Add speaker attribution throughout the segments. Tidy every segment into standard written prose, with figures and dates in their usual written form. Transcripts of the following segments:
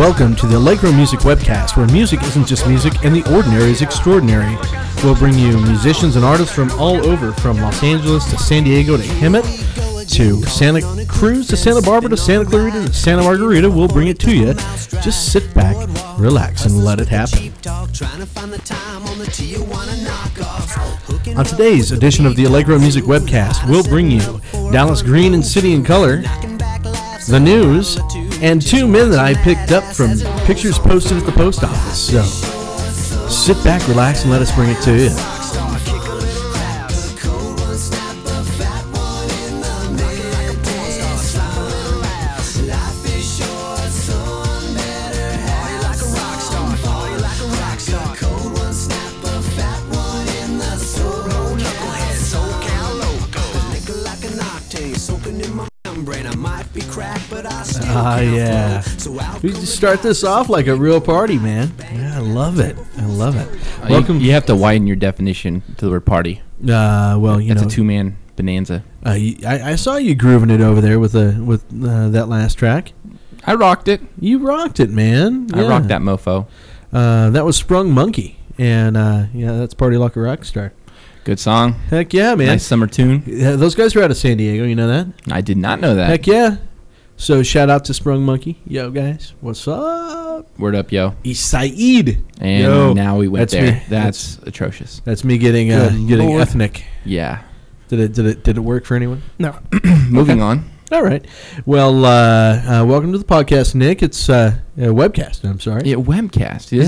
Speaker 1: welcome to the Allegro Music Webcast, where music isn't just music and the ordinary is extraordinary. We'll bring you musicians and artists from all over, from Los Angeles to San Diego to Hemet to Santa Cruz to Santa Barbara to Santa Clarita to Santa Margarita. We'll bring it to you. Just sit back, relax, and let it happen. On today's edition of the Allegro Music Webcast, we'll bring you Dallas Green and City in Color, the news, and two men that I picked up from pictures posted at the post office. So sit back, relax, and let us bring it to you. Yeah. We just start this off like a real party, man. Yeah, I love it. I love it.
Speaker 2: Welcome. You have to widen your definition to the word party.
Speaker 1: Well,
Speaker 2: That's a two-man bonanza.
Speaker 1: I saw you grooving it over there with that last track.
Speaker 2: I rocked it.
Speaker 1: You rocked it, man. Yeah.
Speaker 2: I rocked that mofo.
Speaker 1: That was Sprung Monkey, and yeah, that's Party Like a Rock Star.
Speaker 2: Good song.
Speaker 1: Heck yeah, man.
Speaker 2: Nice summer tune.
Speaker 1: Yeah, those guys are out of San Diego. You know that?
Speaker 2: I did not know that.
Speaker 1: Heck yeah. So shout out to Sprung Monkey. Yo, guys. What's up?
Speaker 2: Word up, yo.
Speaker 1: East Side.
Speaker 2: And
Speaker 1: yo,
Speaker 2: now we went there.
Speaker 1: Me.
Speaker 2: That's atrocious.
Speaker 1: That's me getting ethnic.
Speaker 2: Yeah.
Speaker 1: Did it work for anyone?
Speaker 2: No. Moving on.
Speaker 1: All right. Well, welcome to the podcast, Nick. It's Webcast. I'm sorry.
Speaker 2: Yeah, Webcast. He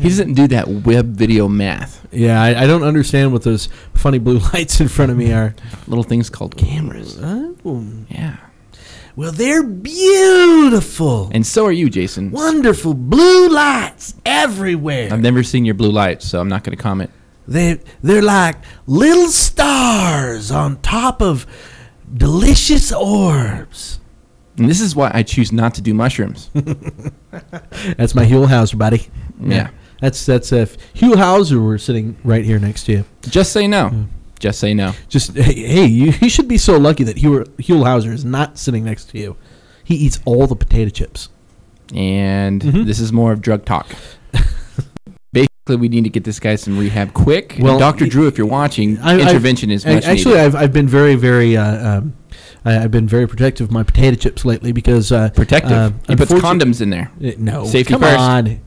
Speaker 2: doesn't do that web video math.
Speaker 1: Yeah, I don't understand what those funny blue lights in front of me are.
Speaker 2: Little things called cameras. Yeah.
Speaker 1: Well, they're beautiful.
Speaker 2: And so are you, Jason.
Speaker 1: Wonderful blue lights everywhere.
Speaker 2: I've never seen your blue lights, so I'm not going to comment.
Speaker 1: They're like little stars on top of delicious orbs.
Speaker 2: And this is why I choose not to do mushrooms.
Speaker 1: That's my Huell Hauser, buddy.
Speaker 2: Yeah.
Speaker 1: That's Huell Hauser. We're sitting right here next to you.
Speaker 2: Just say no. Just say no.
Speaker 1: Just hey, you should be so lucky that Huell Hauser is not sitting next to you. He eats all the potato chips.
Speaker 2: And this is more of drug talk. Basically, we need to get this guy some rehab quick. Well, Dr. Drew, if you're watching, intervention is much
Speaker 1: actually
Speaker 2: needed.
Speaker 1: I've been very, very I've been very protective of my potato chips lately because
Speaker 2: protective. He puts condoms in there.
Speaker 1: No,
Speaker 2: safety
Speaker 1: come
Speaker 2: first.
Speaker 1: On.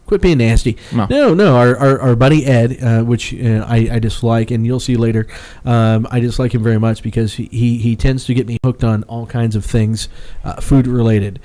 Speaker 1: Quit being nasty. No. Our buddy Ed, which I dislike, and you'll see later. I dislike him very much because he tends to get me hooked on all kinds of things, food related.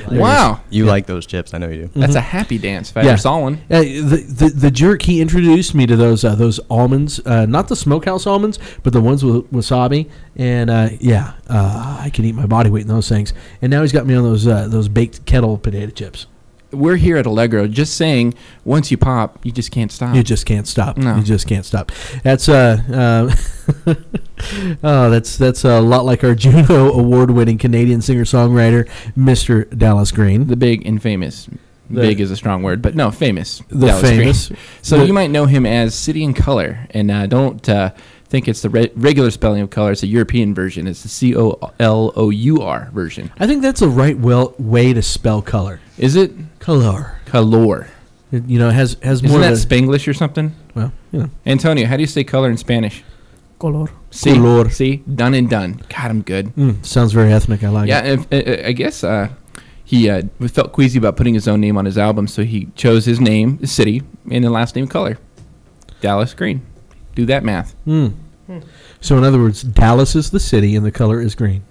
Speaker 2: Wow,
Speaker 3: you like those chips? I know you do.
Speaker 2: That's a happy dance. If I ever saw one.
Speaker 1: The jerk, he introduced me to those almonds, not the smokehouse almonds, but the ones with wasabi. And I can eat my body weight in those things. And now he's got me on those baked kettle potato chips.
Speaker 2: We're here at Allegro just saying once you pop, you just can't stop.
Speaker 1: You just can't stop.
Speaker 2: No.
Speaker 1: You just can't stop. That's that's a lot like our Juno award-winning Canadian singer-songwriter, Mr. Dallas Green.
Speaker 2: The big and famous. Big is a strong word, but no, famous.
Speaker 1: The
Speaker 2: Dallas
Speaker 1: famous.
Speaker 2: Green. So you might know him as City in Color, and don't think it's the regular spelling of color. It's a European version. It's the COLOUR version.
Speaker 1: I think that's the right way to spell color.
Speaker 2: Is it?
Speaker 1: Color.
Speaker 2: Color.
Speaker 1: It has
Speaker 2: Isn't
Speaker 1: more.
Speaker 2: Isn't that Spanglish or something?
Speaker 1: Well,
Speaker 2: Antonio, how do you say color in Spanish?
Speaker 4: Color.
Speaker 2: See?
Speaker 1: Color.
Speaker 2: See? Done and done. God, I'm good.
Speaker 1: Sounds very ethnic. I like it.
Speaker 2: Yeah, I guess he felt queasy about putting his own name on his album, so he chose his name, the city, and the last name, color. Dallas Green. Do that math.
Speaker 1: So, in other words, Dallas is the city and the color is green.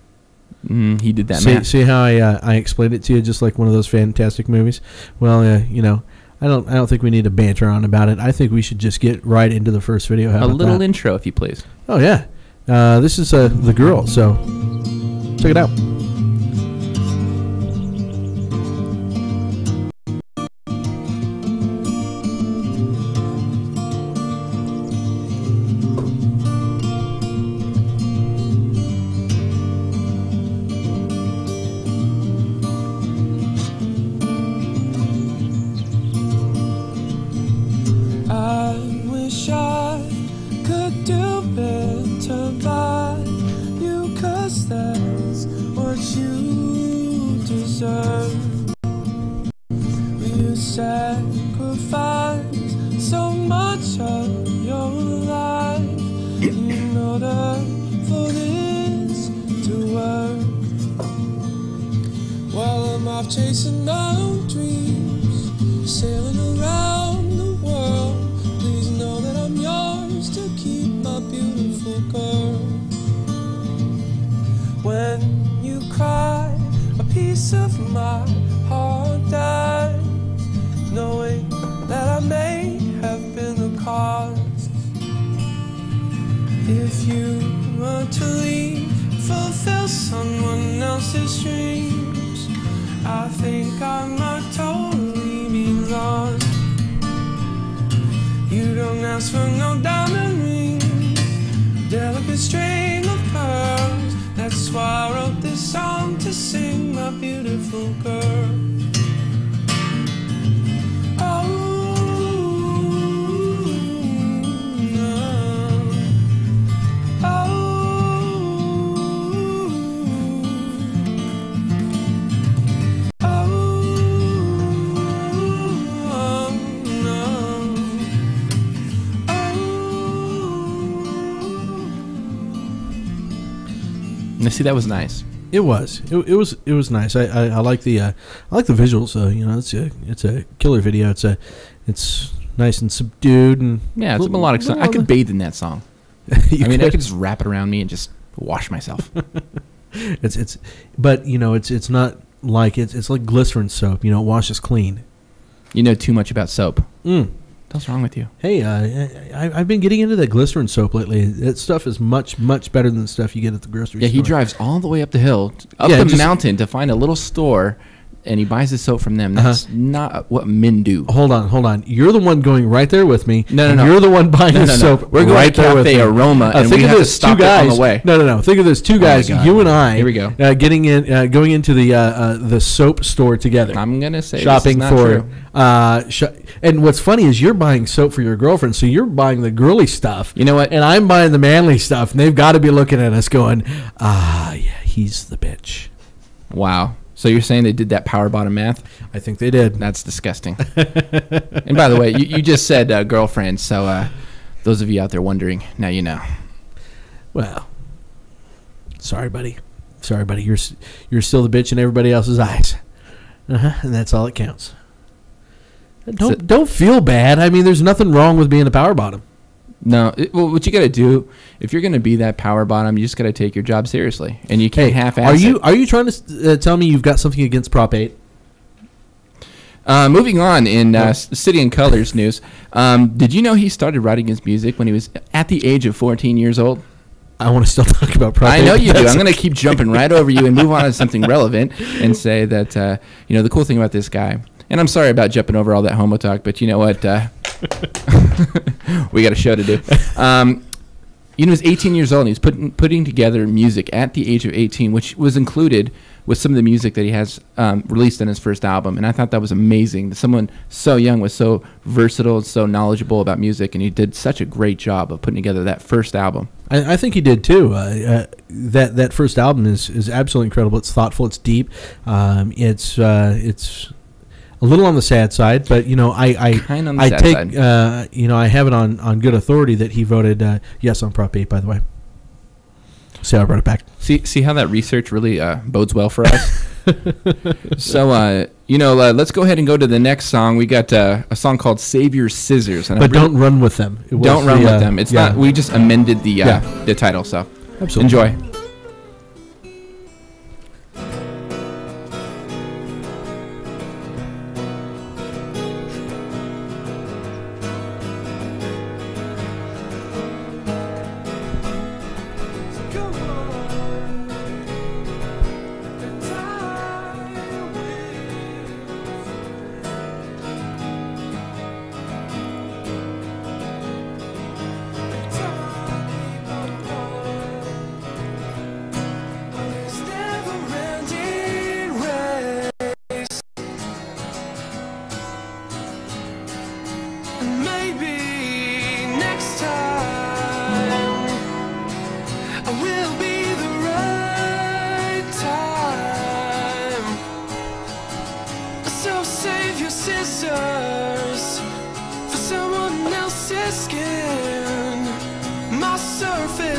Speaker 2: He did that math.
Speaker 1: See how I explained it to you, just like one of those fantastic movies? Well, I don't think we need to banter on about it. I think we should just get right into the first video. How
Speaker 2: a
Speaker 1: about
Speaker 2: little
Speaker 1: that?
Speaker 2: intro, if you please.
Speaker 1: Oh, yeah. This is The Girl, so check it out.
Speaker 3: much of your life in order for this to work. While I'm off chasing my own dreams, sailing around the world, please know that I'm yours to keep, my beautiful girl. When you cry, a piece of my heart dies, knowing that I may have been the cause. If you were to leave, fulfill someone else's dreams, I think I might totally be lost. You don't ask for no diamond rings, delicate string of pearls. That's why I wrote this song to sing, my beautiful girl.
Speaker 2: Now, see, that was nice.
Speaker 1: It was. It was nice. I like the visuals. You know, it's a killer video. It's nice and subdued and
Speaker 2: Yeah, it's a melodic song. I could bathe in that song. I could just wrap it around me and just wash myself.
Speaker 1: But you know, it's not like it's like glycerin soap. You know, it washes clean.
Speaker 2: You know too much about soap. What's wrong with you?
Speaker 1: Hey, I've been getting into that glycerin soap lately. That stuff is much better than the stuff you get at the grocery store.
Speaker 2: Yeah, he drives all the way up the hill, mountain to find a little store, and he buys his soap from them. That's not what men do.
Speaker 1: Hold on. You're the one going right there with me.
Speaker 2: No.
Speaker 1: You're the one buying the soap.
Speaker 2: We're going
Speaker 1: right
Speaker 2: to Cafe Aroma, and we have to stop it on the way.
Speaker 1: No. Think of this: two guys, you and I.
Speaker 2: Here we go.
Speaker 1: Going into the soap store together.
Speaker 2: I'm gonna say
Speaker 1: shopping
Speaker 2: this is not
Speaker 1: for.
Speaker 2: True.
Speaker 1: And what's funny is you're buying soap for your girlfriend, so you're buying the girly stuff.
Speaker 2: You know what?
Speaker 1: And I'm buying the manly stuff, and they've got to be looking at us going, yeah, he's the bitch.
Speaker 2: Wow. So you're saying they did that power bottom math?
Speaker 1: I think they did.
Speaker 2: That's disgusting. And by the way, you just said girlfriend, so those of you out there wondering, now you know.
Speaker 1: Well, sorry, buddy. You're still the bitch in everybody else's eyes. And that's all that counts. Don't feel bad. I mean, there's nothing wrong with being a power bottom.
Speaker 2: No, what you got to do, if you're going to be that power bottom, you just got to take your job seriously, and you can't half-ass it.
Speaker 1: Are you trying to tell me you've got something against Prop 8?
Speaker 2: Moving on in City and Colors news, did you know he started writing his music when he was at the age of 14 years old?
Speaker 1: I want to still talk about Prop 8.
Speaker 2: I know you do. I'm going to keep jumping right over you and move on to something relevant and say that, the cool thing about this guy, and I'm sorry about jumping over all that homo talk, but you know what? We got a show to do. He was 18 years old, and he's putting together music at the age of 18, which was included with some of the music that he has released on his first album. And I thought that was amazing that someone so young was so versatile and so knowledgeable about music, and he did such a great job of putting together that first album.
Speaker 1: I think he did too. That first album is absolutely incredible. It's thoughtful. It's deep. It's a little on the sad side, but I have it on good authority that he voted yes on Prop 8. By the way, so I brought it back.
Speaker 2: See how that research really bodes well for us. So let's go ahead and go to the next song. We got a song called "Save Your Scissors," and
Speaker 1: don't run with them.
Speaker 2: Don't run with them. It's not. We just amended the title. So
Speaker 1: absolutely
Speaker 2: enjoy.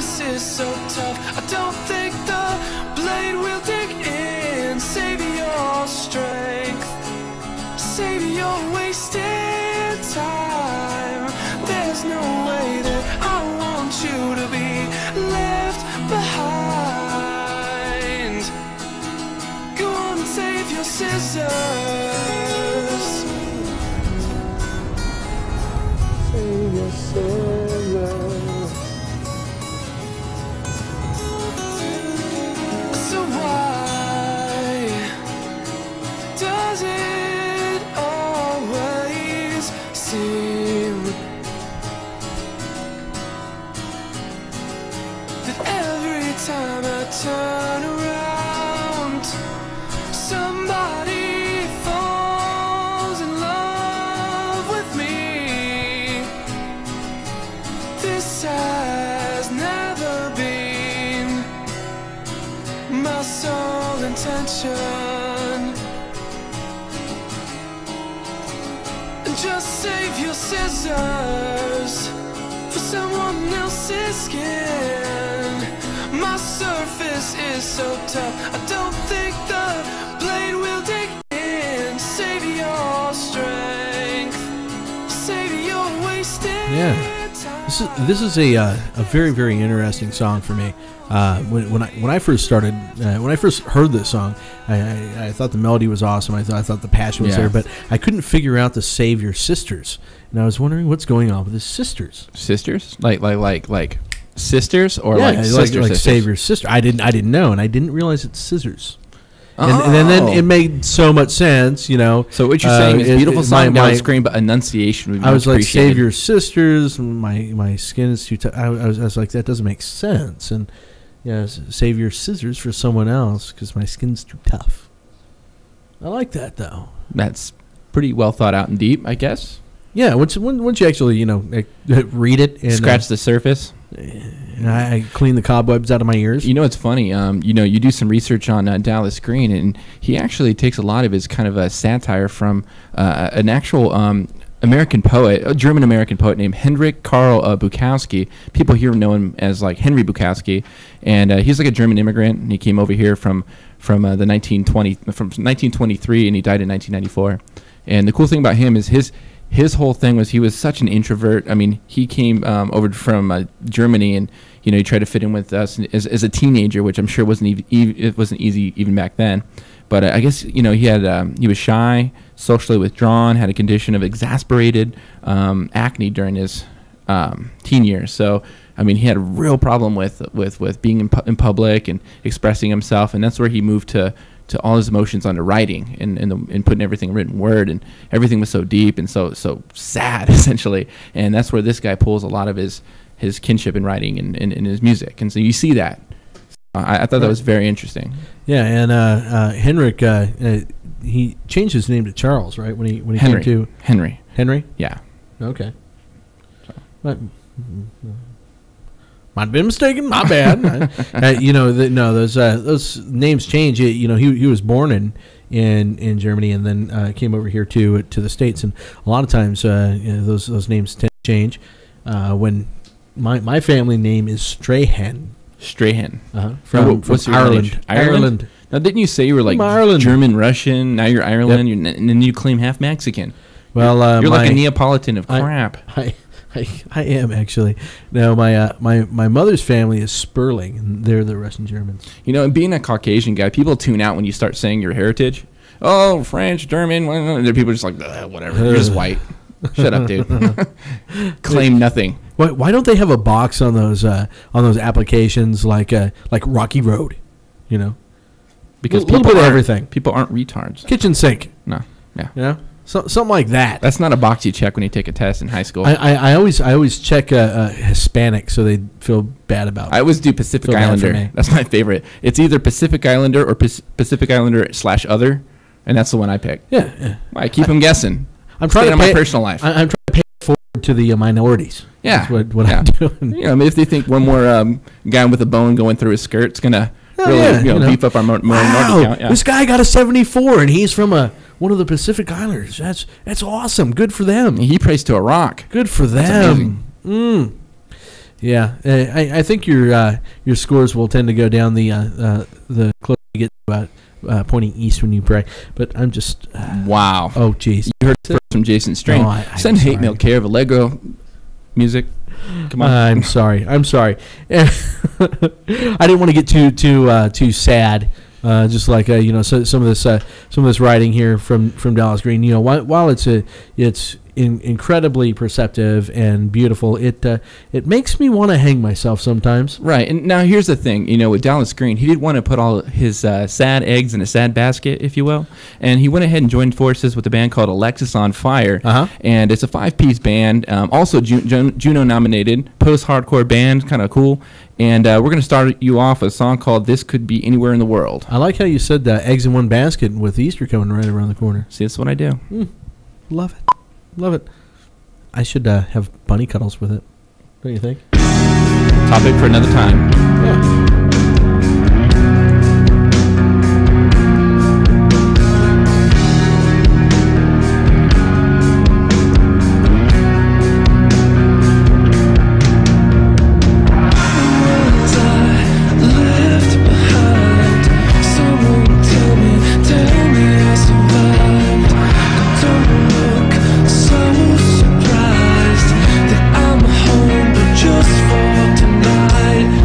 Speaker 3: surface is so tough. I don't think the blade will dig in. Save your strength, save your wasted time. There's no way that I want you to be left behind. Go on and save your scissors. Save your scissors. So why does it always seem that every time I turn around, somebody falls in love with me? This has never been my sole intention. Just save your scissors for someone else's skin. My surface is so tough, I don't think the blade will dig in. Save your strength, save your wasted time.
Speaker 1: This is a very, very interesting song for me. When I first started, when I first heard this song, I thought the melody was awesome. I thought the passion was there, but I couldn't figure out the "Save Your Sisters," and I was wondering what's going on with his sisters.
Speaker 2: Sisters, like sisters, or
Speaker 1: Yeah,
Speaker 2: like sisters?
Speaker 1: "Save Your Sister." I didn't know, and I didn't realize it's scissors. And then it made so much sense, you know.
Speaker 2: So what you're saying is beautiful song down the screen, but enunciation would be
Speaker 1: I was like,
Speaker 2: appreciated.
Speaker 1: "Save your sisters." My skin is too tough. I was like, that doesn't make sense. And save your scissors for someone else because my skin's too tough. I like that though.
Speaker 2: That's pretty well thought out and deep, I guess.
Speaker 1: Yeah, once you actually read it and
Speaker 2: Scratch the surface.
Speaker 1: and I clean the cobwebs out of my ears.
Speaker 2: You know, it's funny. You do some research on Dallas Green, and he actually takes a lot of his kind of satire from an actual American poet, a German American poet named Hendrik Karl Bukowski. People here know him as like Henry Bukowski, and he's like a German immigrant. And he came over here from 1923, and he died in 1994. And the cool thing about him is his whole thing was he was such an introvert. I mean, he came over from Germany, and he tried to fit in with us as a teenager, which I'm sure wasn't easy even back then. But I guess he was shy, socially withdrawn, had a condition of exasperated acne during his teen years. So I mean, he had a real problem with being in public and expressing himself, and that's where he moved to all his emotions onto writing and putting everything in written word, and everything was so deep and so sad essentially. And that's where this guy pulls a lot of his kinship in writing and in his music. And so you see that. I thought that was very interesting.
Speaker 1: Yeah, and Henrik, he changed his name to Charles, right? When he came to
Speaker 2: Henry.
Speaker 1: Henry.
Speaker 2: Yeah.
Speaker 1: Okay. But, might have been mistaken. My bad. Those names change. He was born in Germany and then came over here to the States, and a lot of times those names tend to change. When my family name is Strahan.
Speaker 2: Strahan.
Speaker 1: From Ireland.
Speaker 2: Ireland. Now, didn't you say you were like German, Russian? Now you're Ireland, and then you claim half Mexican.
Speaker 1: Well,
Speaker 2: you're like a Neapolitan of crap.
Speaker 1: I am actually. No, my mother's family is Sperling, and they're the Russian Germans.
Speaker 2: And being a Caucasian guy, people tune out when you start saying your heritage. Oh, French, German. And people are just like, whatever. You're just white. Shut up, dude. Claim nothing.
Speaker 1: Why don't they have a box on those applications like Rocky Road?
Speaker 2: Because
Speaker 1: a little bit of everything.
Speaker 2: People aren't retards.
Speaker 1: Kitchen sink.
Speaker 2: No. Yeah.
Speaker 1: Something like that.
Speaker 2: That's not a box you check when you take a test in high school.
Speaker 1: I always check Hispanic so they feel bad about it.
Speaker 2: I always do Pacific Islander. That's my favorite. It's either Pacific Islander or Pacific Islander / other, and that's the one I pick.
Speaker 1: Yeah.
Speaker 2: I keep them guessing.
Speaker 1: I'm trying to
Speaker 2: my personal life.
Speaker 1: I'm trying to pay forward to the minorities.
Speaker 2: Yeah.
Speaker 1: That's what I'm doing.
Speaker 2: If they think one more guy with a bone going through his skirt's gonna beef up our minority count. Yeah.
Speaker 1: This guy got a 74, and he's from one of the Pacific Islanders. That's awesome. Good for them.
Speaker 2: He prays to a rock.
Speaker 1: Good for them. Yeah, I think your scores will tend to go down the closer you get to pointing east when you pray. But I'm just
Speaker 2: wow.
Speaker 1: Oh, jeez.
Speaker 2: You heard it first from Jason Strain.
Speaker 1: No,
Speaker 2: Send hate mail care of Allegro music. Come on.
Speaker 1: I'm sorry. I didn't want to get too sad. Just like some of this writing here from Dallas Green. While it's incredibly perceptive and beautiful, it makes me want to hang myself sometimes.
Speaker 2: Right. And now here's the thing. With Dallas Green, he didn't want to put all his sad eggs in a sad basket, if you will. And he went ahead and joined forces with a band called Alexis on Fire.
Speaker 1: Uh-huh.
Speaker 2: And it's a 5-piece band. Also Juno nominated, post-hardcore band, kind of cool. And we're going to start you off with a song called This Could Be Anywhere in the World.
Speaker 1: I like how you said eggs in one basket with Easter coming right around the corner.
Speaker 2: See, that's what I do.
Speaker 1: Love it. Love it. I should have bunny cuddles with it. Don't you think?
Speaker 2: Topic for another time.
Speaker 1: Yeah.
Speaker 3: Just for tonight.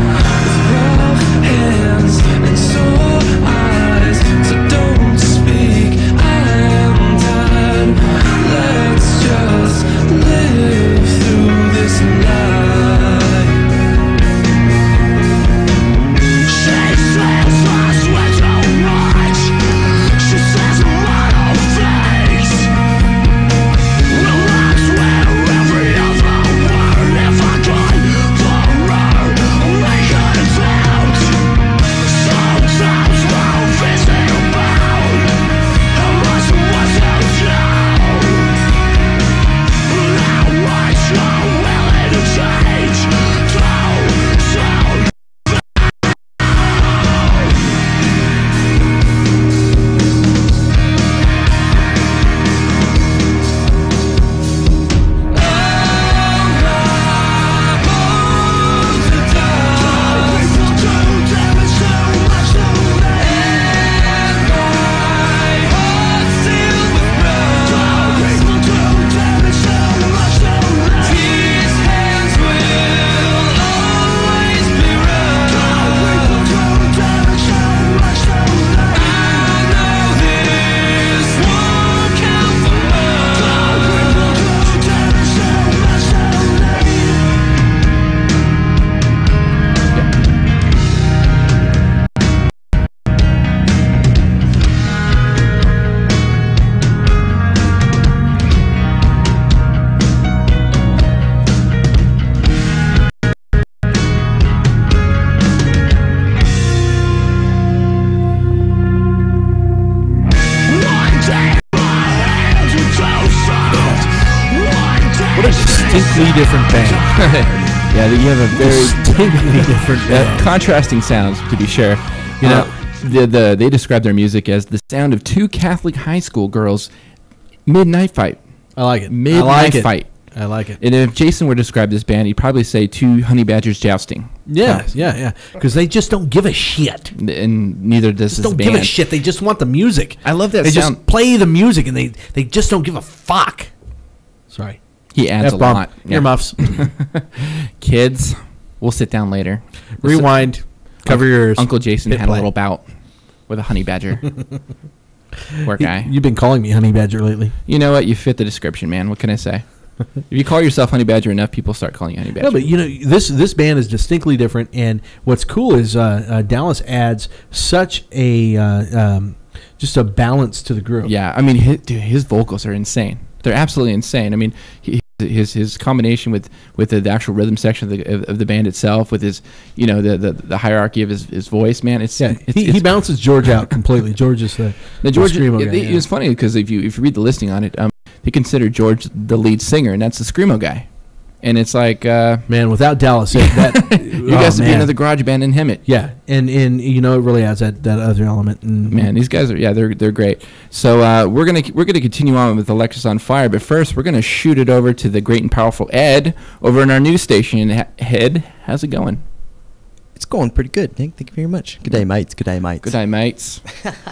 Speaker 1: distinctly different band.
Speaker 2: Yeah, you have a very
Speaker 1: distinctly different band.
Speaker 2: Contrasting sounds, to be sure. You know, they describe their music as the sound of two Catholic high school girls midnight fight.
Speaker 1: I like it.
Speaker 2: Midnight fight.
Speaker 1: I like it.
Speaker 2: And if Jason were to describe this band, he'd probably say two honey badgers jousting.
Speaker 1: Yeah. Because they just don't give a shit.
Speaker 2: And neither does this band.
Speaker 1: They don't give a shit. They just want the music.
Speaker 2: I love that
Speaker 1: they
Speaker 2: sound.
Speaker 1: Just play the music, and they just don't give a fuck. Sorry.
Speaker 2: He adds
Speaker 1: F-bomb.
Speaker 2: a lot.
Speaker 1: Earmuffs.
Speaker 2: Kids, we'll sit down later.
Speaker 1: Rewind. Cover your ears.
Speaker 2: Uncle Jason had
Speaker 1: play.
Speaker 2: a little bout with a honey badger. Poor guy.
Speaker 1: You've been calling me honey badger lately.
Speaker 2: You know what? You fit the description, man. What can I say? If you call yourself honey badger enough, people start calling you honey badger.
Speaker 1: No, but you know this band is distinctly different, and what's cool is Dallas adds such a just a balance to the group.
Speaker 2: Yeah, I mean, his vocals are insane. They're absolutely insane. I mean, his combination with the actual rhythm section of the band itself, with his the hierarchy of his voice, man. He
Speaker 1: bounces George out completely. George is the screamo guy.
Speaker 2: It's funny because if you read the listing on it, they consider George the lead singer, and that's the screamo guy. And it's like,
Speaker 1: man, without Dallas, you
Speaker 2: you guys would be another garage band in Hemet.
Speaker 1: Yeah, and you know, it really adds that other element. And
Speaker 2: man, these guys are they're great. So we're gonna continue on with Alexis on Fire, but first we're gonna shoot it over to the great and powerful Ed over in our news station. Ed, how's it going?
Speaker 4: It's going pretty good, Nick. Thank you very much. Good day, mates. Good day, mates.
Speaker 2: Good day, mates.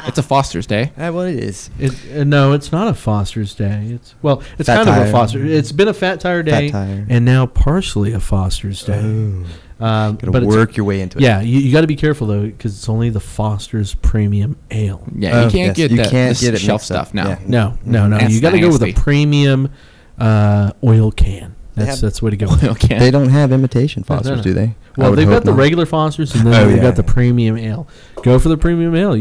Speaker 2: It's a Foster's Day.
Speaker 4: Well, it is.
Speaker 1: No, it's not a Foster's Day. It's
Speaker 4: Fat
Speaker 1: kind
Speaker 4: tire.
Speaker 1: of a Foster. It's been a Fat Tire Day, and now partially a Foster's Day.
Speaker 4: Gotta work your way into it.
Speaker 1: Yeah, you got to be careful though, because it's only the Foster's Premium Ale.
Speaker 2: Yeah, you can't get
Speaker 4: you
Speaker 2: that
Speaker 4: can't get it
Speaker 2: shelf
Speaker 4: mixed up.
Speaker 2: stuff now.
Speaker 4: Yeah.
Speaker 1: No.
Speaker 2: That's
Speaker 1: You got to go with a
Speaker 2: nasty.
Speaker 1: premium oil can. That's the way to go.
Speaker 2: Oil can.
Speaker 4: They don't have imitation Fosters,
Speaker 1: no.
Speaker 4: do they?
Speaker 1: Well, they've got the regular Fosters, and then they've got the
Speaker 4: yeah.
Speaker 1: premium ale. Go for the premium ale.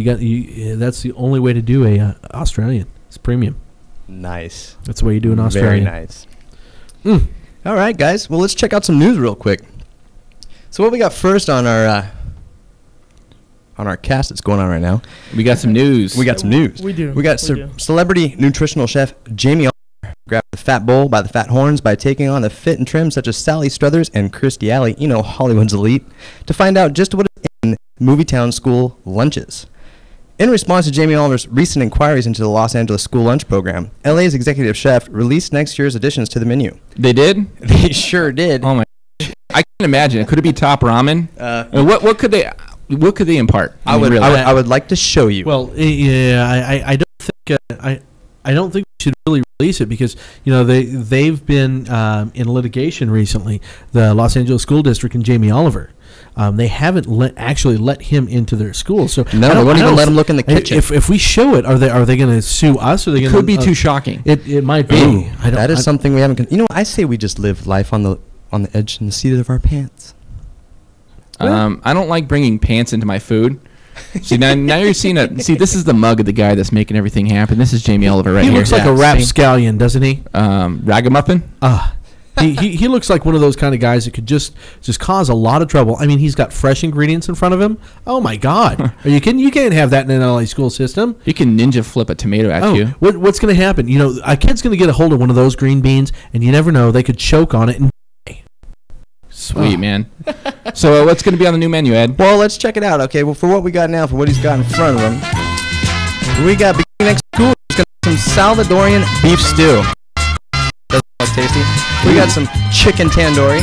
Speaker 1: That's the only way to do a Australian. It's premium.
Speaker 4: Nice.
Speaker 1: That's the way you do an Australian.
Speaker 4: Very nice. All right, guys. Well, let's check out some news real quick. So what we got first on our cast that's going on right now?
Speaker 2: We got some news.
Speaker 4: We got some news.
Speaker 5: We do.
Speaker 4: We got
Speaker 5: We do.
Speaker 4: celebrity nutritional chef Jamie grabbed the fat bull by the fat horns by taking on the fit and trim such as Sally Struthers and Kirstie Alley, you know, Hollywood's elite, to find out just what is in Movietown school lunches. In response to Jamie Oliver's recent inquiries into the Los Angeles school lunch program, LA's executive chef released next year's additions to the menu.
Speaker 2: They did?
Speaker 4: They sure did.
Speaker 2: Oh my! I can't imagine. Could it be top ramen? What could they impart?
Speaker 4: I would like to show you.
Speaker 1: Well, yeah, I don't think we should really release it because they've been in litigation recently. The Los Angeles School District and Jamie Oliver, they haven't actually let him into their school. So
Speaker 4: no, they won't even let him look in the kitchen.
Speaker 1: If we show it, are they going to sue us? Or they
Speaker 2: It could be too shocking.
Speaker 1: It might be.
Speaker 4: Ooh, that is something we haven't. I say we just live life on the edge and the seat of our pants.
Speaker 2: I don't like bringing pants into my food. See now you're seeing this is the mug of the guy that's making everything happen. This is Jamie Oliver right
Speaker 1: he
Speaker 2: here.
Speaker 1: looks like a rapscallion, doesn't he?
Speaker 2: Ragamuffin.
Speaker 1: He looks like one of those kind of guys that could just cause a lot of trouble. I mean, he's got fresh ingredients in front of him. Oh my God, are you kidding? You can't have that in an LA school system.
Speaker 2: He can ninja flip a tomato at you.
Speaker 1: What's going to happen? A kid's going to get a hold of one of those green beans, and you never know, they could choke on it and.
Speaker 2: Sweet, man. So what's going to be on the new menu, Ed?
Speaker 4: Well, let's check it out. Okay, well, for what we got now, for what he's got in front of him, we got beginning next school. He's got some Salvadorian beef stew. Doesn't look tasty. We got some chicken tandoori.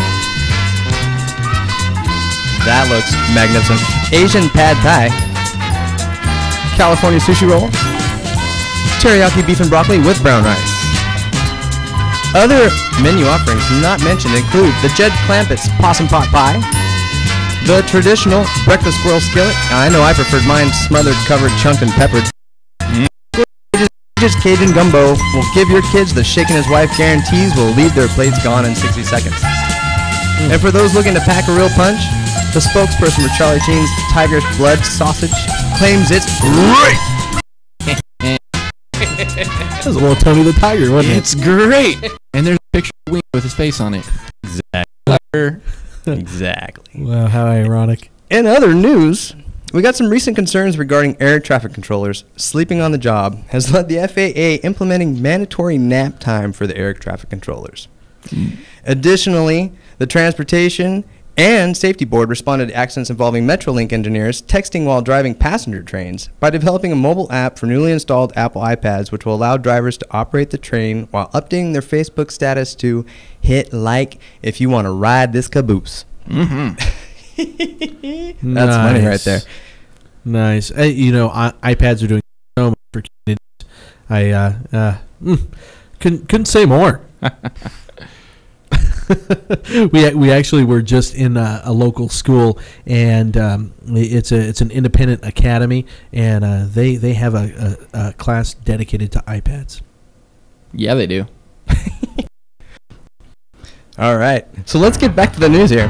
Speaker 4: That looks magnificent. Asian pad thai. California sushi roll. Teriyaki beef and broccoli with brown rice. Other menu offerings not mentioned include the Jed Clampett's possum pot pie, the traditional breakfast squirrel skillet. I know I preferred mine smothered, covered, chunked, and peppered. Just Cajun gumbo will give your kids the shaking his wife guarantees will leave their plates gone in 60 seconds. And for those looking to pack a real punch, the spokesperson for Charlie Sheen's Tiger's Blood sausage claims it's great.
Speaker 1: That was a little Tony the Tiger, wasn't it?
Speaker 2: It's great. And there's a picture of Wiener with his face on it.
Speaker 4: Exactly.
Speaker 1: Wow, how ironic.
Speaker 4: In other news, we got some recent concerns regarding air traffic controllers. Sleeping on the job has led the FAA implementing mandatory nap time for the air traffic controllers. Additionally, the Transportation and Safety Board responded to accidents involving Metrolink engineers texting while driving passenger trains by developing a mobile app for newly installed Apple iPads, which will allow drivers to operate the train while updating their Facebook status to hit like if you want to ride this caboose.
Speaker 2: Mm-hmm.
Speaker 4: That's money right there.
Speaker 1: Nice. iPads are doing so much for kids. I couldn't say more. we actually were just in a local school, and it's an independent academy, and they have a class dedicated to iPads.
Speaker 2: Yeah, they do.
Speaker 4: All right, so let's get back to the news here.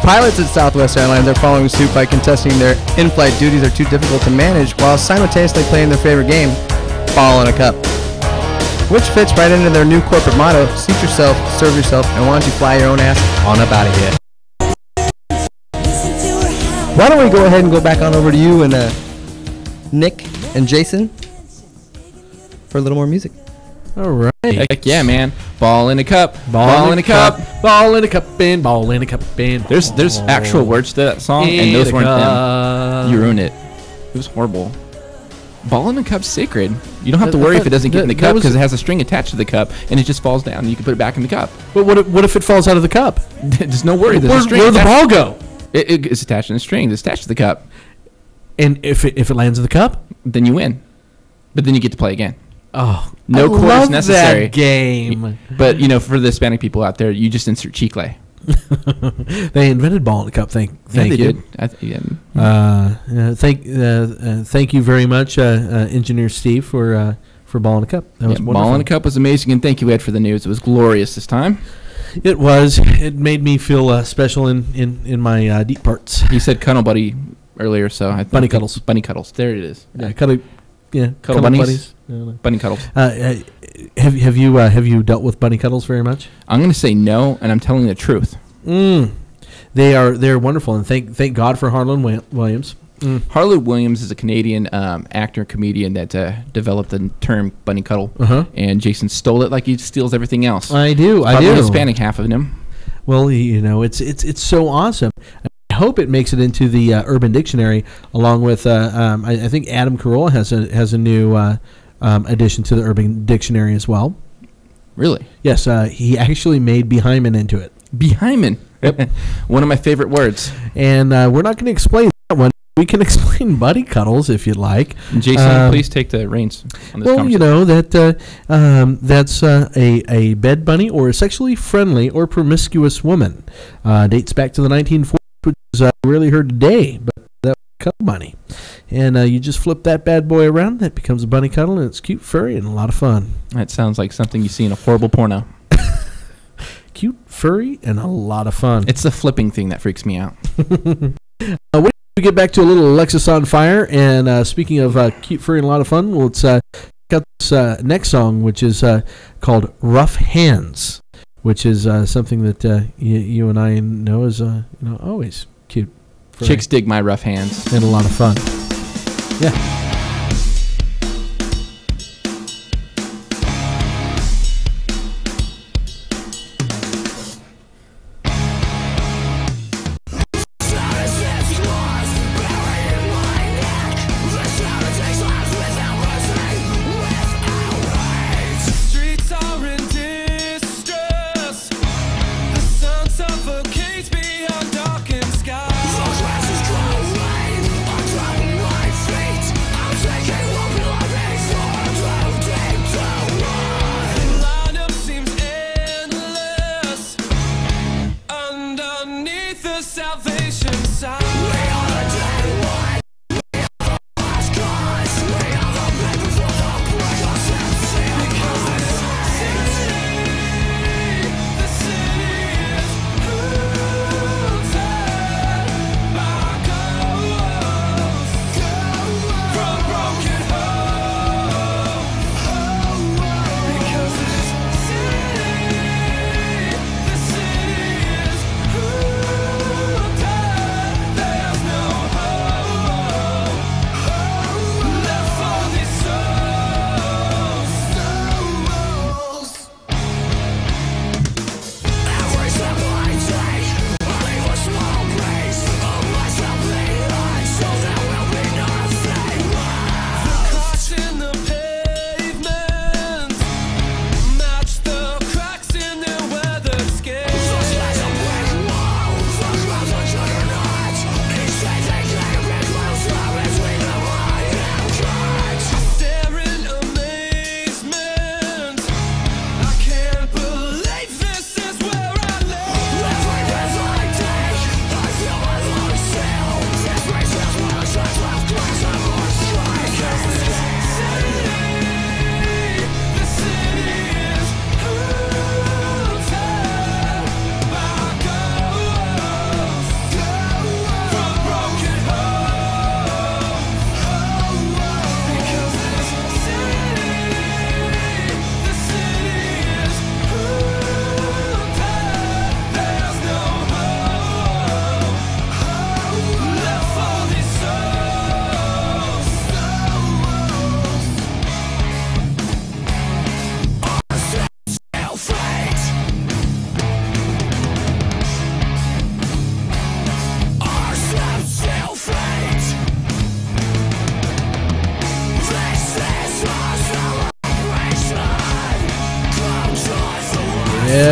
Speaker 4: Pilots at Southwest Airlines are following suit by contesting their in-flight duties are too difficult to manage while simultaneously playing their favorite game, Ball in a Cup, which fits right into their new corporate motto, seat yourself, serve yourself, and why don't you fly your own ass on up out of here. Why don't we go ahead and go back on over to you and Nick and Jason for a little more music.
Speaker 1: All right.
Speaker 2: Heck yeah, man. Ball in a cup.
Speaker 1: Ball in a cup. Ball in a cup and ball in a cup and.
Speaker 2: There's actual words to that song, and those weren't them. You ruined it. It was horrible. Ball in a cup's sacred. You don't have to worry if it doesn't get in the cup because it has a string attached to the cup, and it just falls down, and you can put it back in the cup.
Speaker 1: But what if it falls out of the cup?
Speaker 2: There's no worry. There's a string.
Speaker 1: Where'd the ball go?
Speaker 2: It's attached in a string. It's attached to the cup.
Speaker 1: And if it lands in the cup,
Speaker 2: then you win. But then you get to play again.
Speaker 1: Oh,
Speaker 2: no chorus necessary.
Speaker 1: That game.
Speaker 2: But for the Hispanic people out there, you just insert chicle.
Speaker 1: They invented ball in the cup. Thank you. Thank you very much, Engineer Steve, for ball in the cup. That was wonderful.
Speaker 2: Ball in the cup was amazing, and thank you, Ed, for the news. It was glorious this time.
Speaker 1: It was. It made me feel special in my deep parts.
Speaker 2: You said cuddle buddy earlier, so I
Speaker 1: bunny cuddles.
Speaker 2: Bunny cuddles. There it is.
Speaker 1: Yeah, cuddle
Speaker 2: buddies. Bunny cuddles.
Speaker 1: Have you dealt with bunny cuddles very much?
Speaker 2: I'm going to say no, and I'm telling the truth.
Speaker 1: They're wonderful, and thank God for Harlan Williams.
Speaker 2: Harlan Williams is a Canadian actor comedian that developed the term bunny cuddle, and Jason stole it like he steals everything else.
Speaker 1: I do.
Speaker 2: The Hispanic half of him.
Speaker 1: Well, it's so awesome. I hope it makes it into the Urban Dictionary, along with I think Adam Carolla has a new addition to the Urban Dictionary as well.
Speaker 2: Really?
Speaker 1: Yes, he actually made behymen into it.
Speaker 2: Behymen. Yep. One of my favorite words.
Speaker 1: And we're not going to explain that one. We can explain buddy cuddles if you'd like.
Speaker 2: Jason, please take the reins on this conversation.
Speaker 1: That's a bed bunny or a sexually friendly or promiscuous woman. Dates back to the 1940s, which is rarely heard today, but that was a cuddle bunny. And you just flip that bad boy around, that becomes a bunny cuddle, and it's cute, furry, and a lot of fun.
Speaker 2: That sounds like something you see in a horrible porno.
Speaker 1: Cute, furry, and a lot of fun.
Speaker 2: It's the flipping thing that freaks me out.
Speaker 1: We get back to a little Alexis on Fire, and speaking of cute, furry, and a lot of fun, let's check out this next song, which is called Rough Hands, which is something that you and I know is always cute. Furry.
Speaker 2: Chicks dig my rough hands.
Speaker 1: And a lot of fun. Yeah.
Speaker 3: Suffocates beyond darkened skies.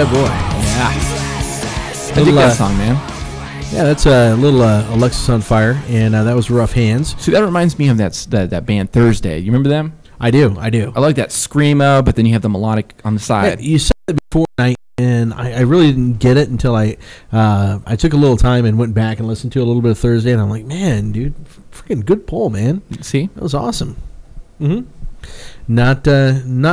Speaker 1: Yeah, boy.
Speaker 2: Yeah. I dig that song, man.
Speaker 1: Yeah, that's a little Alexis on Fire, and that was Rough Hands.
Speaker 2: See, that reminds me of that band Thursday. You remember them?
Speaker 1: I do.
Speaker 2: I like that screamo, but then you have the melodic on the side.
Speaker 1: Yeah, you said it before, and I really didn't get it until I took a little time and went back and listened to a little bit of Thursday, and I'm like, man, dude, freaking good pull, man.
Speaker 2: See?
Speaker 1: That was awesome. Mm-hmm. Not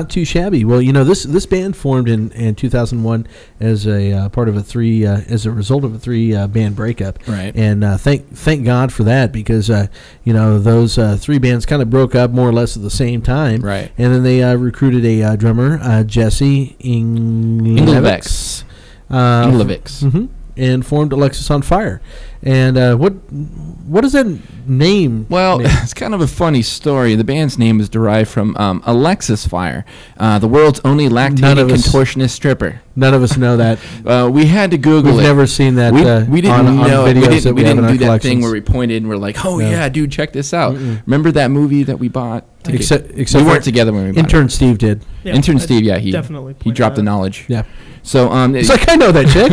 Speaker 1: too shabby. Well, this band formed in 2001 as a part of as a result of a 3 band breakup.
Speaker 2: Right.
Speaker 1: And thank God for that, because those 3 bands kind of broke up more or less at the same time.
Speaker 2: Right.
Speaker 1: And then they recruited a drummer, Jesse Inglevics.
Speaker 2: Inglevics.
Speaker 1: And formed Alexis on Fire. And what does that name?
Speaker 2: Well, it's kind of a funny story. The band's name is derived from Alexis Fire, the world's only lactating contortionist stripper.
Speaker 1: None of us know that.
Speaker 2: We had to Google it.
Speaker 1: We've never seen that.
Speaker 2: We didn't know.
Speaker 1: We didn't
Speaker 2: do that thing where we pointed and we're like, "Oh yeah, dude, check this out." Remember that movie that we bought?
Speaker 1: Except
Speaker 2: we weren't together when we bought
Speaker 1: Intern Steve did.
Speaker 2: Yeah, Intern Steve, yeah, he dropped the knowledge.
Speaker 1: Yeah.
Speaker 2: So
Speaker 1: it's like, I know that chick.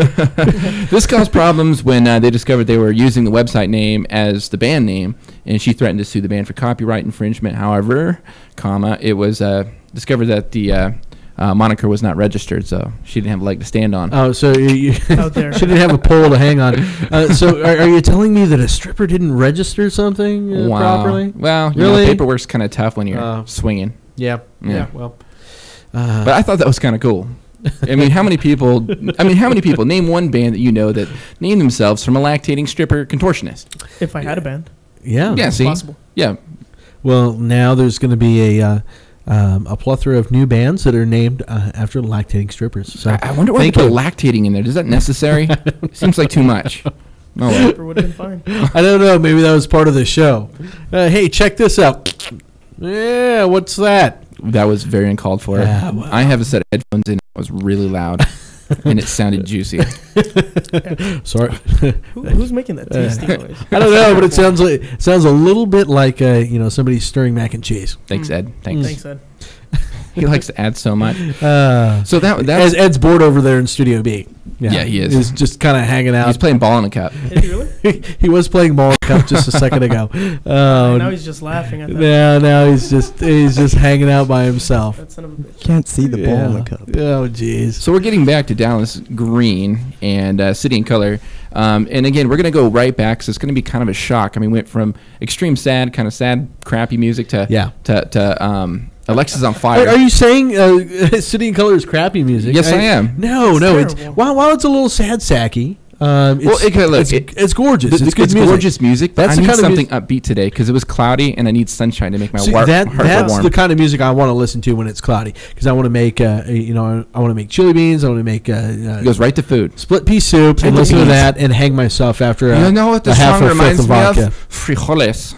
Speaker 2: This caused problems when they discovered they were using the website name as the band name, and she threatened to sue the band for copyright infringement. However, it was discovered that the moniker was not registered, so she didn't have a leg to stand on.
Speaker 1: Oh, so
Speaker 5: out there.
Speaker 1: She didn't have a pole to hang on. So are you telling me that a stripper didn't register something properly?
Speaker 2: Well,
Speaker 1: really?
Speaker 2: Paperwork's kind of tough when you're swinging.
Speaker 1: Yeah. Well,
Speaker 2: but I thought that was kind of cool. I mean, how many people name one band that you know that name themselves from a lactating stripper contortionist?
Speaker 5: If I had a band.
Speaker 1: Yeah.
Speaker 2: Yeah, see?
Speaker 5: Possible.
Speaker 2: Yeah.
Speaker 1: Well, now there's going to be a plethora of new bands that are named after lactating strippers. So
Speaker 2: I wonder why they put lactating in there. Is that necessary? Seems like too much. Oh, well.
Speaker 5: Stripper would have been fine.
Speaker 1: I don't know. Maybe that was part of the show. Hey, check this out. Yeah, what's that?
Speaker 2: That was very uncalled for.
Speaker 1: Well.
Speaker 2: I have a set of headphones in. It was really loud, and it sounded juicy.
Speaker 1: Sorry.
Speaker 5: Who's making that tasty noise?
Speaker 1: I don't know, but it sounds a little bit like somebody stirring mac and cheese.
Speaker 2: Thanks, Ed. Thanks,
Speaker 5: Ed.
Speaker 2: He likes to add so much.
Speaker 1: So that's Ed's bored over there in Studio B.
Speaker 2: Yeah, he is.
Speaker 1: He's just kind of hanging out.
Speaker 2: He's playing ball in a cup.
Speaker 5: Is he really?
Speaker 1: He was playing ball in a cup just a second ago.
Speaker 5: Now he's just laughing at that.
Speaker 1: Yeah, now he's just hanging out by himself.
Speaker 5: That son of a bitch.
Speaker 4: Can't see the ball in the cup.
Speaker 1: Oh, jeez.
Speaker 2: So we're getting back to Dallas Green and City and Color. And again, we're going to go right back, so it's going to be kind of a shock. I mean, we went from extreme sad, crappy music to Alexis on Fire.
Speaker 1: Are you saying City and Color is crappy music?
Speaker 2: Yes, I am.
Speaker 1: No, it's while it's a little sad sacky. It's gorgeous. It's good music.
Speaker 2: Gorgeous music. But
Speaker 1: That's
Speaker 2: I need
Speaker 1: the kind
Speaker 2: something upbeat today because it was cloudy and I need sunshine to make my heart warm.
Speaker 1: That's the kind of music I want to listen to when it's cloudy because I want to make I want to make chili beans. I want to make
Speaker 2: it goes right to food.
Speaker 1: Split pea soup and listen to that and hang myself after
Speaker 2: you know what the
Speaker 1: half
Speaker 2: song
Speaker 1: a
Speaker 2: reminds
Speaker 1: fifth
Speaker 2: me
Speaker 1: of vodka.
Speaker 2: of? Frijoles.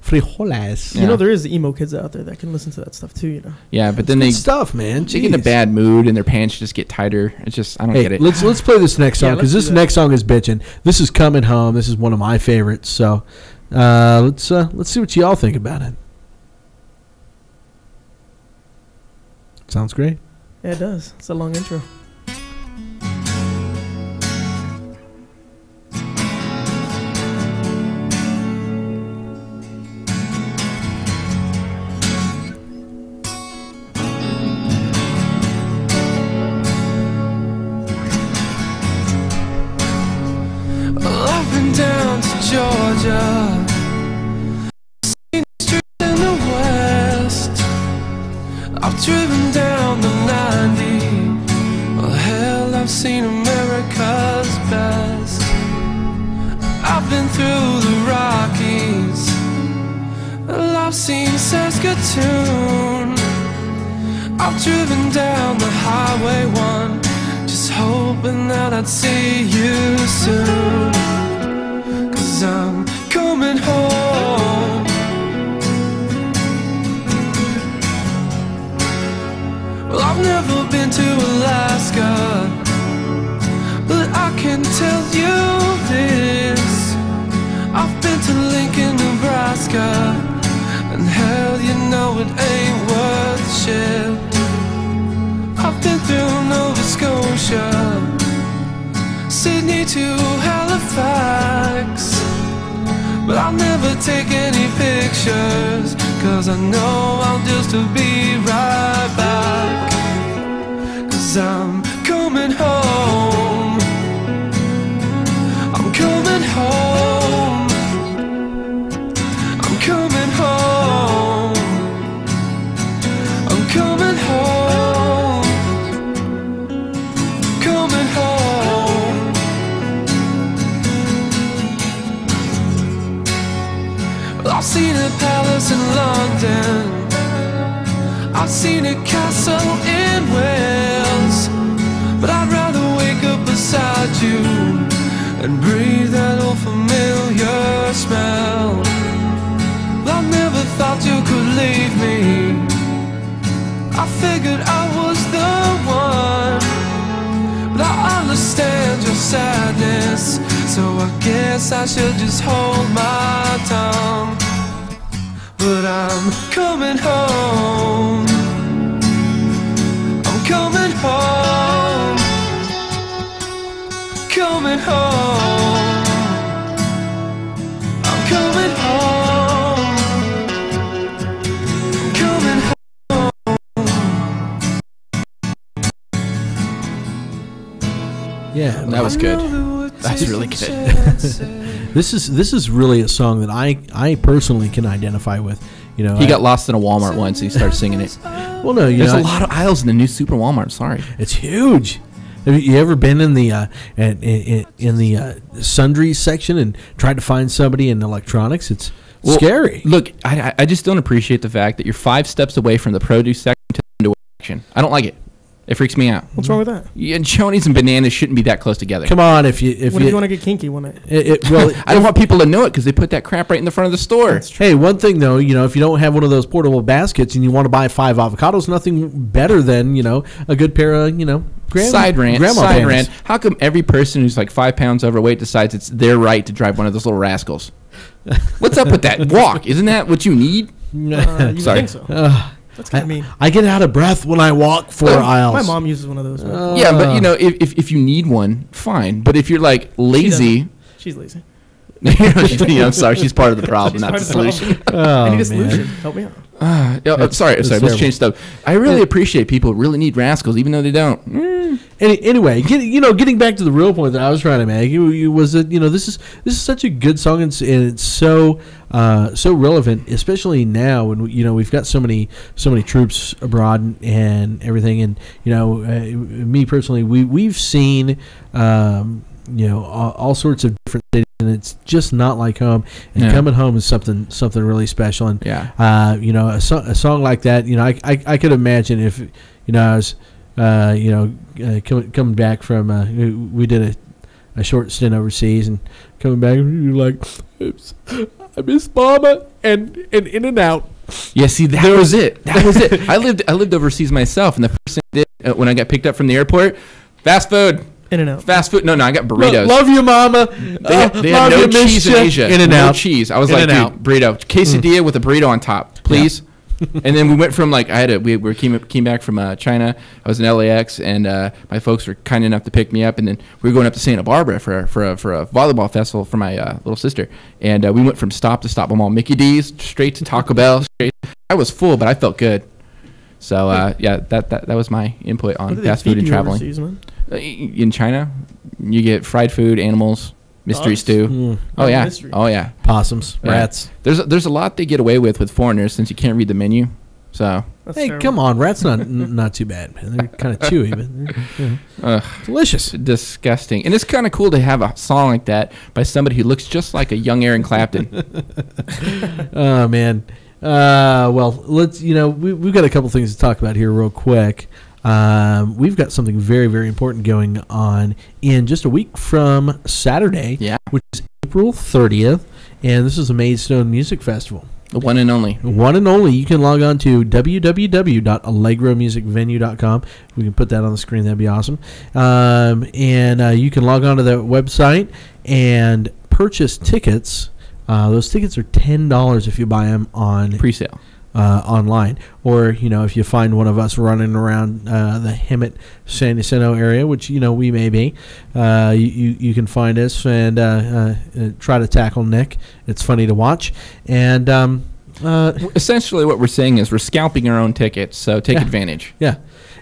Speaker 1: Frijoles.
Speaker 5: You know, there is emo kids out there that can listen to that stuff too,
Speaker 2: Yeah, but then
Speaker 1: good stuff, man.
Speaker 2: They get in a bad mood and their pants just get tighter. It's just, I don't get it.
Speaker 1: Let's play this next song because this next song is bitchin'. This is Coming Home. This is one of my favorites. So let's see what y'all think about it. Sounds great.
Speaker 5: Yeah, it does. It's a long intro.
Speaker 3: Down to Georgia, seen the streets in the west. I've driven down the 90. Well, hell, I've seen America's best. I've been through the Rockies. Well, I've seen Saskatoon. I've driven down the Highway 1, just hoping that I'd see you soon. I'm coming home. Well, I've never been to Alaska, but I can tell you this: I've been to Lincoln, Nebraska, and hell, you know it ain't worth shit. I've been through Nova Scotia, Sydney to Halifax. But I'll never take any pictures, 'cause I know I'll just be right back. 'Cause I'm coming home. I'm coming home. I'm coming home. I'm coming home. Coming home. I've seen a palace in London. I've seen a castle in Wales. But I'd rather wake up beside you and breathe that old familiar smell. I never thought you could leave me. I figured I was the one. But I understand your sadness, so I guess I should just hold my tongue. But I'm coming home. I'm coming home. Coming home. I'm coming home. I'm coming home.
Speaker 1: Yeah,
Speaker 2: That was good. That's really good.
Speaker 1: this is really a song that I personally can identify with. You know,
Speaker 2: He got lost in a Walmart once. He started singing it.
Speaker 1: well. No,
Speaker 2: There's a lot of aisles in the new Super Walmart. Sorry.
Speaker 1: It's huge. Have you ever been in the in the sundries section and tried to find somebody in electronics? It's scary.
Speaker 2: Look, I just don't appreciate the fact that you're 5 steps away from the produce section to the underwear section. I don't like it. It freaks me out.
Speaker 5: What's wrong with that?
Speaker 2: Yeah, and chonies and bananas shouldn't be that close together.
Speaker 1: Come on, if you
Speaker 5: What if you want to get kinky one night?
Speaker 1: well,
Speaker 2: I don't want people to know it because they put that crap right in the front of the store.
Speaker 1: hey, one thing though, you know, if you don't have one of those portable baskets and you want to buy 5 avocados, nothing better than, you know, a good pair of, you know,
Speaker 2: Side rant.
Speaker 1: panties.
Speaker 2: How come every person who's like 5 pounds overweight decides it's their right to drive one of those little rascals? What's up with that? Walk. Isn't that what you need?
Speaker 5: You would
Speaker 2: Sorry.
Speaker 5: think so. That's kind of mean.
Speaker 1: I get out of breath when I walk 4 aisles.
Speaker 5: My mom uses one of those. Man.
Speaker 2: Yeah, but you know, if you need one, fine. But if you're like lazy,
Speaker 5: She's lazy.
Speaker 2: I'm sorry, she's part of the problem,
Speaker 5: She's
Speaker 2: not
Speaker 5: part
Speaker 2: the
Speaker 5: of the
Speaker 2: solution.
Speaker 5: I need
Speaker 1: man.
Speaker 5: a solution. Help me out.
Speaker 2: Sorry.
Speaker 1: that's
Speaker 2: Let's
Speaker 1: terrible.
Speaker 2: change stuff. I really appreciate people who really need rascals, even though they don't.
Speaker 1: Anyway, getting back to the real point that I was trying to make, was that this is such a good song, and it's so relevant, especially now when we've got so many troops abroad and everything, and me personally, we've seen all sorts of different cities, and it's just not like home. And coming home is something really special. And a song like that, I could imagine if I was coming back from we did a short stint overseas, and coming back, you're like, I miss Mama and In and Out.
Speaker 2: Yeah, see, that was it. I lived overseas myself, and the first thing I did when I got picked up from the airport, fast food.
Speaker 5: In and Out.
Speaker 2: Fast food. No, I got burritos.
Speaker 1: Love you, Mama.
Speaker 2: They had no cheese in Asia.
Speaker 1: In and
Speaker 2: no
Speaker 1: Out.
Speaker 2: cheese. I was
Speaker 1: In-N-Out.
Speaker 2: like, dude, burrito, quesadilla with a burrito on top, please. And then we went from like we came back from China. I was in LAX, and my folks were kind enough to pick me up, and then we were going up to Santa Barbara for a volleyball festival for my little sister, and we went from stop to stop. I'm all Mickey D's, straight to Taco Bell. I was full, but I felt good. So that was my input on fast food and traveling.
Speaker 5: Overseas, man?
Speaker 2: In China, you get fried food, animals, mystery
Speaker 5: Dogs?
Speaker 2: stew. Oh yeah,
Speaker 5: mystery.
Speaker 2: oh yeah,
Speaker 1: Possums,
Speaker 2: Yeah.
Speaker 1: rats.
Speaker 2: There's a lot they get away with foreigners since you can't read the menu. So
Speaker 5: That's
Speaker 1: Hey,
Speaker 5: terrible.
Speaker 1: come on, rats not too bad, man. They're kind of chewy, but they're delicious.
Speaker 2: disgusting, and it's kind of cool to have a song like that by somebody who looks just like a young Aaron Clapton.
Speaker 1: Oh man. Well, let's we've got a couple things to talk about here real quick. We've got something very, very important going on in just a week from Saturday, which is April 30th, and this is the Maidstone Music Festival.
Speaker 2: The one and only.
Speaker 1: One and only. You can log on to www.allegromusicvenue.com. We can put that on the screen. That'd be awesome. And you can log on to the website and purchase tickets. Those tickets are $10 if you buy them on
Speaker 2: Pre-sale.
Speaker 1: online. Or, if you find one of us running around the Hemet, San Jacinto area, which, we may be, you can find us and try to tackle Nick. It's funny to watch. And
Speaker 2: essentially what we're saying is we're scalping our own tickets, so take advantage.
Speaker 1: Yeah.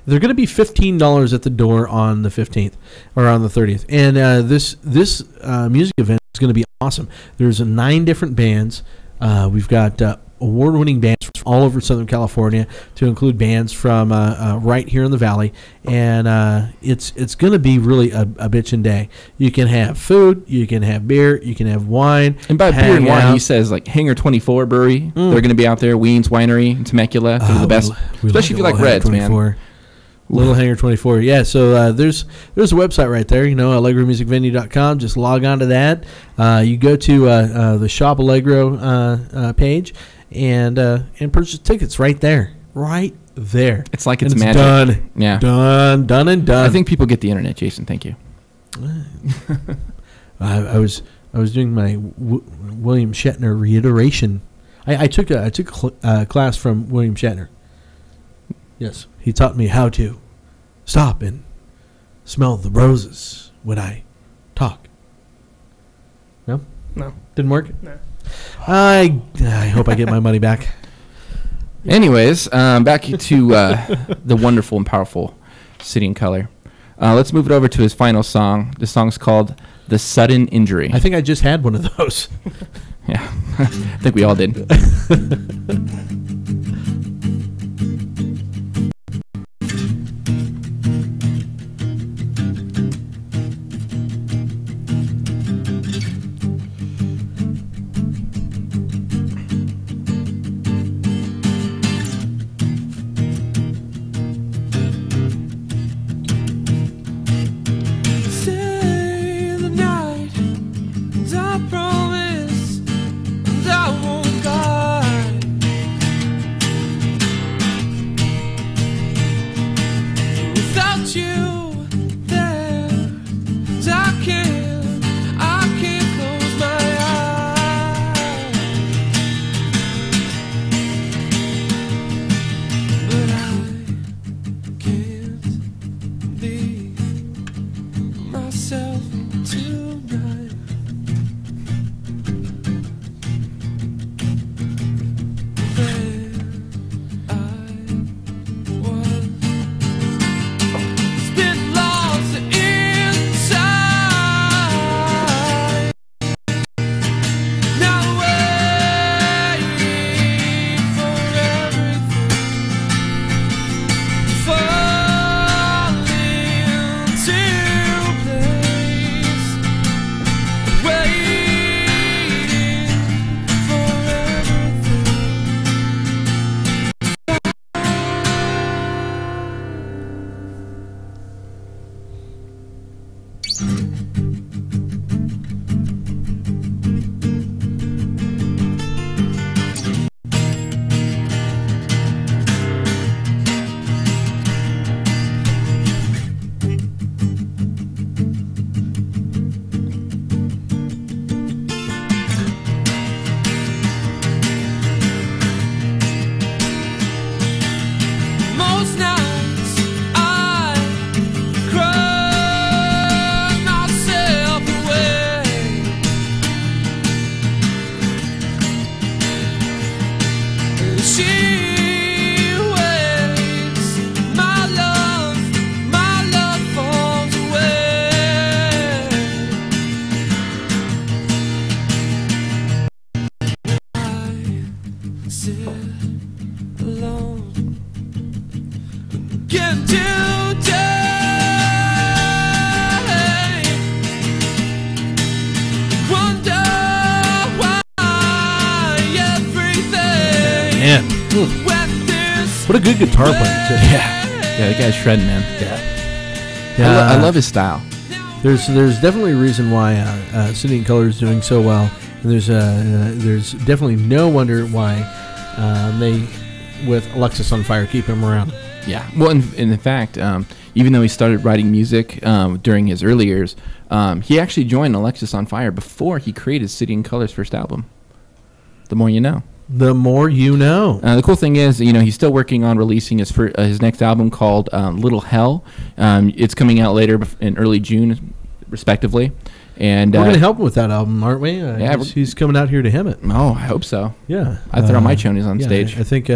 Speaker 1: They're going to be $15 at the door on the 15th or on the 30th. And this music event is going to be awesome. There's 9 different bands. We've got award-winning bands from all over Southern California, to include bands from right here in the Valley. And it's going to be really a bitchin' day. You can have food, you can have beer, you can have wine.
Speaker 2: And by beer and wine, he says like Hangar 24 Brewery. They're going to be out there. Weens Winery in Temecula. They're the best, especially if you like reds, man.
Speaker 1: Little Hangar 24. Yeah, so there's a website right there, allegromusicvenue.com. Just log on to that. You go to the Shop Allegro page and purchase tickets right there. Right there.
Speaker 2: It's like it's
Speaker 1: magic.
Speaker 2: Done. Yeah.
Speaker 1: Done and done.
Speaker 2: I think people get the internet, Jason. Thank you.
Speaker 1: I was doing my William Shatner reiteration. I took a class from William Shatner. Yes, he taught me how to stop and smell the roses when I talk. No?
Speaker 5: No.
Speaker 1: Didn't work?
Speaker 5: No.
Speaker 1: I hope I get my money back.
Speaker 2: Anyways, back to the wonderful and powerful City and Color. Let's move it over to his final song. The song's called The Sudden Injury.
Speaker 1: I think I just had one of those.
Speaker 2: Yeah, I think we all did.
Speaker 3: Say the night, and I promise, and I won't lie. Without you there, and I can't close my eyes. But I can't be myself tonight. There I was, spent lost inside. Now waiting for everything to fall into place. Waiting for everything. Most nights I cry myself away. She waits, my love falls away. I sit alone. Get too tired. Wonder why everything
Speaker 1: Man.
Speaker 3: went this
Speaker 1: What a good guitar player, too.
Speaker 2: Yeah, the guy's shredding, man.
Speaker 1: Yeah.
Speaker 2: I love his style.
Speaker 1: There's definitely a reason why City and Color is doing so well. And there's definitely no wonder why they, with Alexis on Fire, keep him around.
Speaker 2: Yeah. Well, in fact, even though he started writing music during his early years, he actually joined Alexis on Fire before he created City and Color's first album. The more you know.
Speaker 1: The more you know.
Speaker 2: The cool thing is, he's still working on releasing his next album called Little Hell. It's coming out later in early June, respectively. And
Speaker 1: We're going to help him with that album, aren't we?
Speaker 2: Yeah,
Speaker 1: he's coming out here to him it.
Speaker 2: Oh, I hope so.
Speaker 1: Yeah.
Speaker 2: I throw my chonies on
Speaker 1: yeah,
Speaker 2: stage.
Speaker 1: I think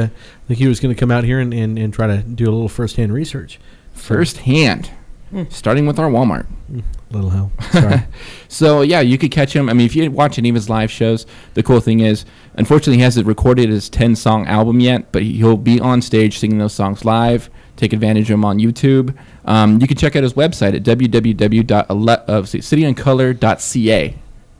Speaker 1: he was going to come out here and try to do a little first-hand research.
Speaker 2: Firsthand. Starting with our Walmart.
Speaker 1: Little hell. Sorry.
Speaker 2: So, yeah, you could catch him. I mean, if you watch any of his live shows, the cool thing is, unfortunately, he hasn't recorded his 10-song album yet, but he'll be on stage singing those songs live. Take advantage of them on YouTube. You can check out his website at www.cityandcolor.ca,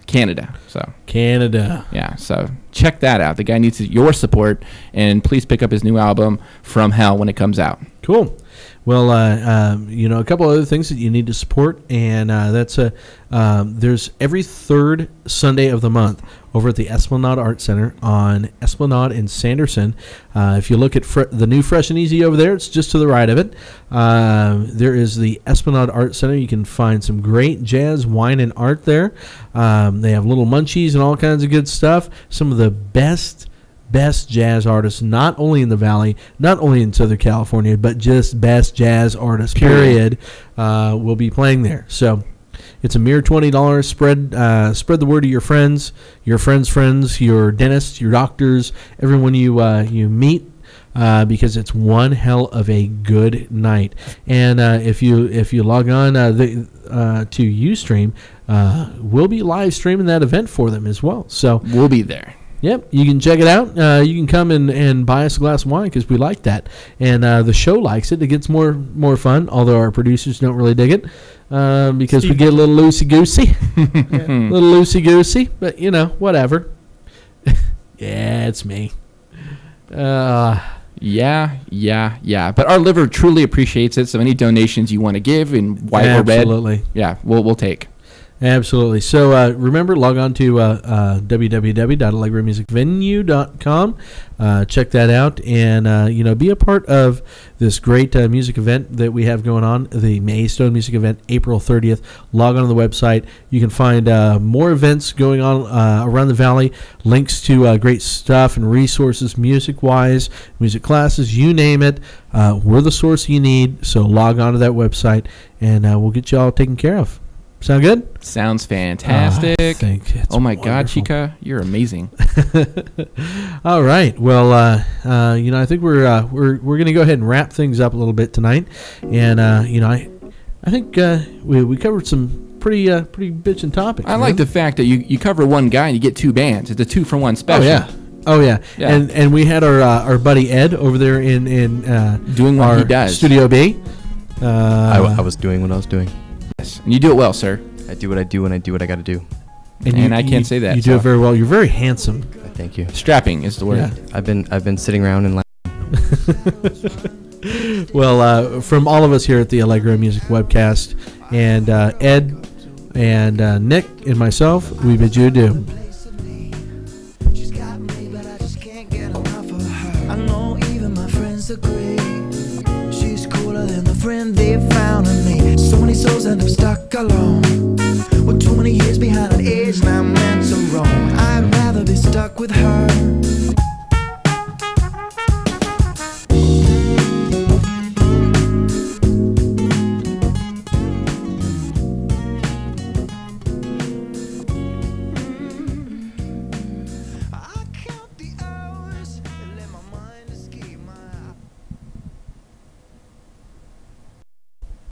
Speaker 2: Canada. So
Speaker 1: Canada.
Speaker 2: Yeah, so check that out. The guy needs your support, and please pick up his new album, From Hell, when it comes out.
Speaker 1: Cool. Well, a couple other things that you need to support, and that's there's every third Sunday of the month over at the Esplanade Art Center on Esplanade in Sanderson. If you look at the new Fresh and Easy over there, it's just to the right of it. There is the Esplanade Art Center. You can find some great jazz, wine, and art there. They have little munchies and all kinds of good stuff. Some of the best jazz artists, not only in the Valley, not only in Southern California, but just best jazz artists, period, will be playing there. So it's a mere $20. Spread the word to your friends, friends, your dentists, your doctors, everyone you meet, because it's one hell of a good night. And if you log on to Ustream, we'll be live streaming that event for them as well. So
Speaker 2: we'll be there.
Speaker 1: Yep, you can check it out. You can come and buy us a glass of wine because we like that, and the show likes it. It gets more fun, although our producers don't really dig it because we get a little loosey goosey, But whatever. Yeah, it's me.
Speaker 2: Yeah. But our liver truly appreciates it. So any donations you want to give in white or red, yeah, we'll take.
Speaker 1: Absolutely. So remember, log on to www.allegromusicvenue.com. Check that out, and be a part of this great music event that we have going on, the Maystone Music Event, April 30th. Log on to the website. You can find more events going on around the Valley, links to great stuff and resources music-wise, music classes, you name it. We're the source you need, so log on to that website, and we'll get you all taken care of. Sound good?
Speaker 2: Sounds fantastic.
Speaker 1: I think it's
Speaker 2: oh my
Speaker 1: wonderful.
Speaker 2: God, Chica, you're amazing.
Speaker 1: All right. Well, I think we're going to go ahead and wrap things up a little bit tonight, and I think we covered some pretty bitchin' topics.
Speaker 2: I like the fact that you cover one guy and you get two bands. It's a 2-for-1 special.
Speaker 1: Oh yeah. And we had our buddy Ed over there in
Speaker 2: doing what he does.
Speaker 1: Studio B.
Speaker 4: I was doing what I was doing.
Speaker 2: Yes, and you do it well, sir.
Speaker 4: I do what I do, and I do what I got to do.
Speaker 2: And I can't say that.
Speaker 1: You do it very well. You're very handsome.
Speaker 4: Thank you.
Speaker 2: Strapping is the word.
Speaker 1: Yeah.
Speaker 4: I've been sitting around and
Speaker 1: Well, from all of us here at the Allegro Music Webcast, and Ed and Nick and myself, we bid you adieu.
Speaker 3: She's got me, but I just can't get enough of her. I know even my friends agree. She's cooler than the friend they found in me. So many souls end up stuck alone with too many years behind.